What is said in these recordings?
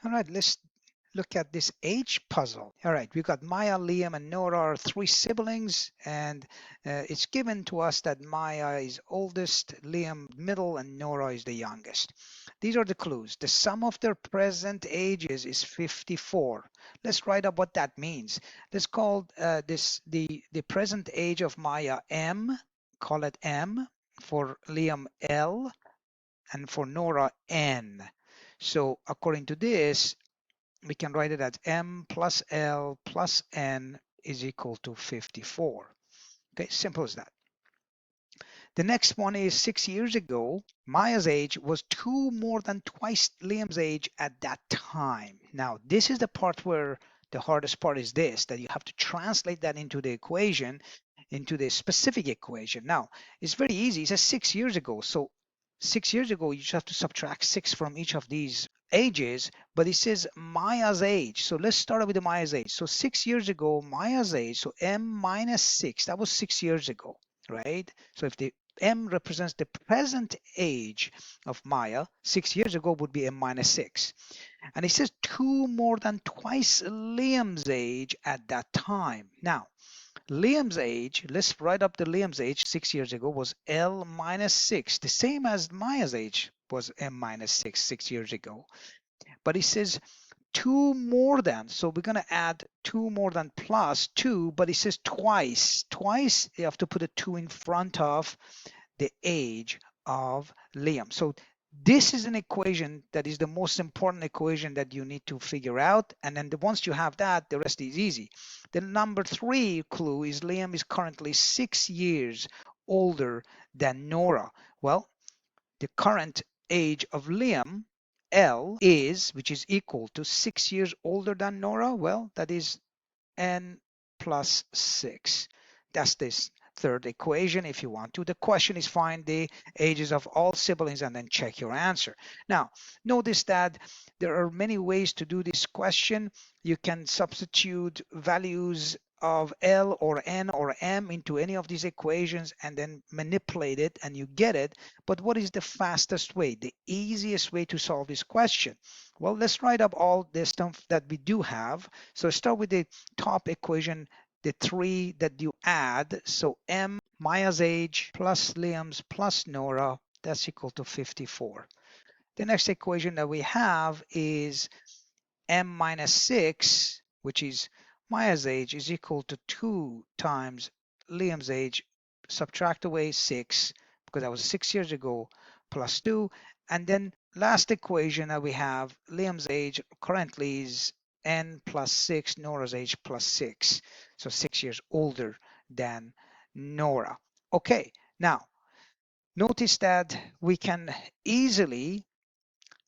All right, let's look at this age puzzle. All right, we've got Maya, Liam, and Nora are three siblings, and it's given to us that Maya is oldest, Liam middle, and Nora is the youngest. These are the clues. The sum of their present ages is 54. Let's write up what that means. Let's call the present age of Maya M. Call it M. For Liam L, and for Nora N. So according to this, we can write it as M plus L plus N is equal to 54. Okay, simple as that. The next one is 6 years ago, Maya's age was more than twice Liam's age at that time. Now, this is the part where the hardest part is this, that you have to translate that into the equation, into the specific equation. Now, it's very easy. It says 6 years ago. So 6 years ago, you just have to subtract 6 from each of these ages, but it says Maya's age. So let's start with the Maya's age. So 6 years ago, Maya's age, so M minus 6, that was 6 years ago, right? So if the M represents the present age of Maya, 6 years ago would be M minus 6. And it says more than twice Liam's age at that time. Now, Liam's age, let's write up the Liam's age 6 years ago was L minus 6, the same as Maya's age was M minus 6 6 years ago. But it says 2 more than, so we're going to add 2 more than plus 2, but it says twice. Twice, you have to put a 2 in front of the age of Liam. So this is an equation that is the most important equation that you need to figure out. And then once you have that, the rest is easy. The number 3 clue is Liam is currently 6 years older than Nora. Well, the current age of Liam, L, is, which is equal to 6 years older than Nora. Well, that is N plus 6. That's this third equation if you want to. The question is find the ages of all siblings and then check your answer. Now, notice that there are many ways to do this question. You can substitute values of L or N or M into any of these equations and then manipulate it and you get it. But what is the fastest way, the easiest way to solve this question? Well, let's write up all the stuff that we do have. So start with the top equation, the 3 that you add. So M, Maya's age, plus Liam's, plus Nora, that's equal to 54. The next equation that we have is M minus 6, which is Maya's age, is equal to 2 times Liam's age, subtract away 6, because that was 6 years ago, plus 2. And then last equation that we have, Liam's age currently is N plus 6, Nora's age plus 6. So 6 years older than Nora. Okay, now notice that we can easily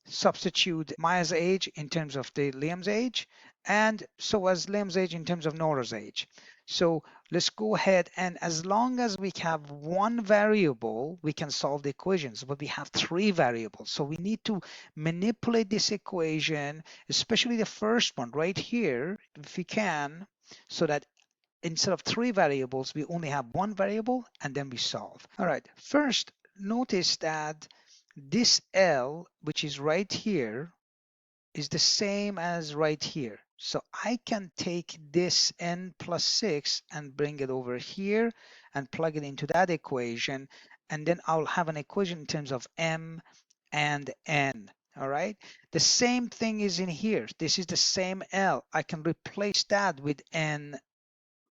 substitute Maya's age in terms of the Liam's age, and so as Liam's age in terms of Nora's age. So let's go ahead, and as long as we have one variable, we can solve the equations, but we have 3 variables. So we need to manipulate this equation, especially the first one right here, if we can, so that instead of 3 variables, we only have 1 variable, and then we solve. All right, first, notice that this L, which is right here, is the same as right here. So I can take this N plus 6 and bring it over here and plug it into that equation. And then I'll have an equation in terms of M and N. All right. The same thing is in here. This is the same L. I can replace that with N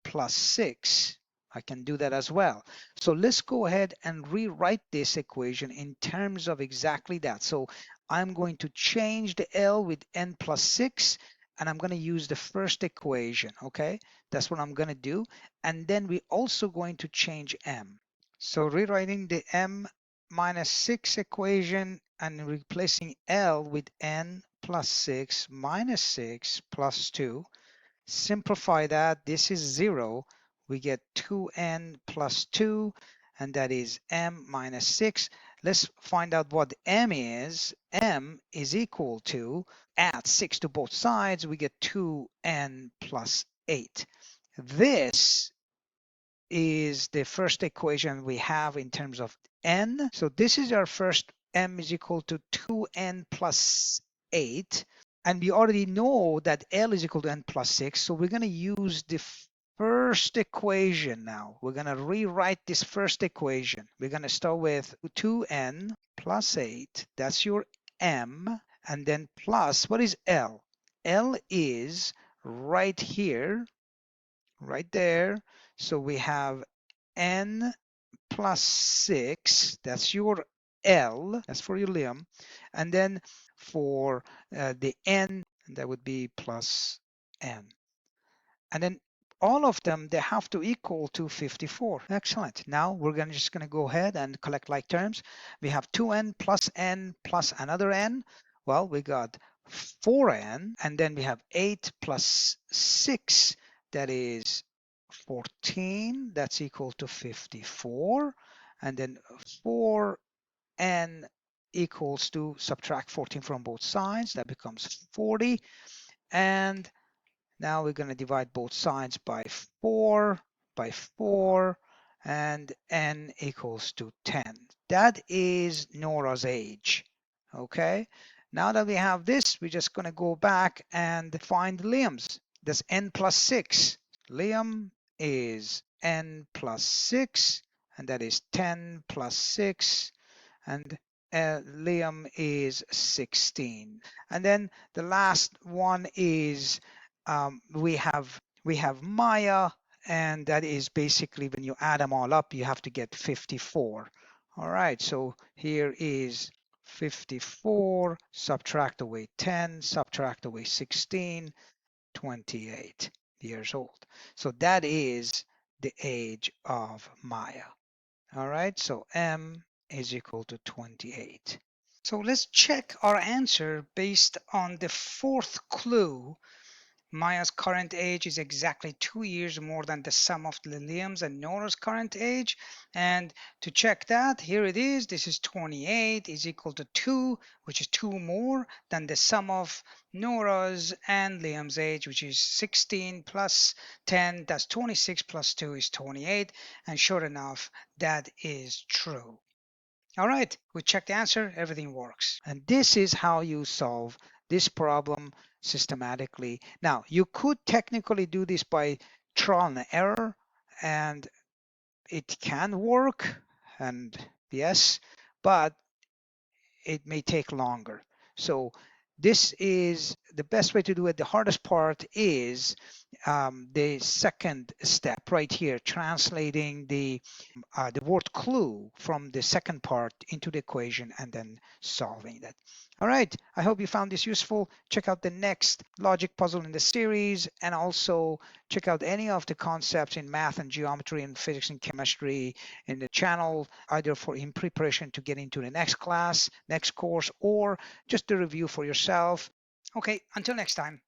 plus 6. I can do that as well. So let's go ahead and rewrite this equation in terms of exactly that. So I'm going to change the L with N plus 6, and I'm going to use the first equation, okay? That's what I'm going to do. And then we're also going to change M. So rewriting the M minus 6 equation and replacing L with N plus 6 minus 6 plus 2. Simplify that, this is 0. We get 2n plus 2, and that is m minus 6. Let's find out what m is. M is equal to, add 6 to both sides, we get 2n plus 8. This is the first equation we have in terms of n. So this is our first, m is equal to 2n plus 8. And we already know that L is equal to n plus 6. So we're going to use the first equation now. We're going to rewrite this first equation. We're going to start with 2n plus 8. That's your m. And then plus, what is L? L is right here, right there. So we have n plus 6. That's your L. That's for your Liam. And then for the n, that would be plus n. And then all of them, they have to equal to 54. Excellent. Now we're just going to go ahead and collect like terms. We have 2n plus another n. Well, we got 4n, and then we have 8 plus 6, that is 14. That's equal to 54. And then 4n equals to, subtract 14 from both sides, that becomes 40. And now we're going to divide both sides by 4, and n equals to 10. That is Nora's age. Okay. Now that we have this, we're just going to go back and find Liam's. That's n plus 6. Liam is n plus 6, and that is 10 plus 6, and Liam is 16. And then the last one is we have Maya, and that is basically when you add them all up, you have to get 54. All right, so here is 54, subtract away 10, subtract away 16, 28 years old. So that is the age of Maya. All right, so M is equal to 28. So let's check our answer based on the fourth clue. Maya's current age is exactly 2 years more than the sum of Liam's and Nora's current age. And to check that, here it is. This is 28 is equal to 2, which is 2 more than the sum of Nora's and Liam's age, which is 16 plus 10. That's 26 plus 2 is 28. And sure enough, that is true. All right, we checked the answer, everything works. And this is how you solve this problem systematically. Now, you could technically do this by trial and error, and it can work, and yes, but it may take longer. So this is the best way to do it. The hardest part is the second step right here, translating the word clue from the second part into the equation and then solving that. All right, I hope you found this useful. Check out the next logic puzzle in the series, and also check out any of the concepts in math and geometry and physics and chemistry in the channel, either for in preparation to get into the next class, next course, or just to review for yourself. Okay, until next time.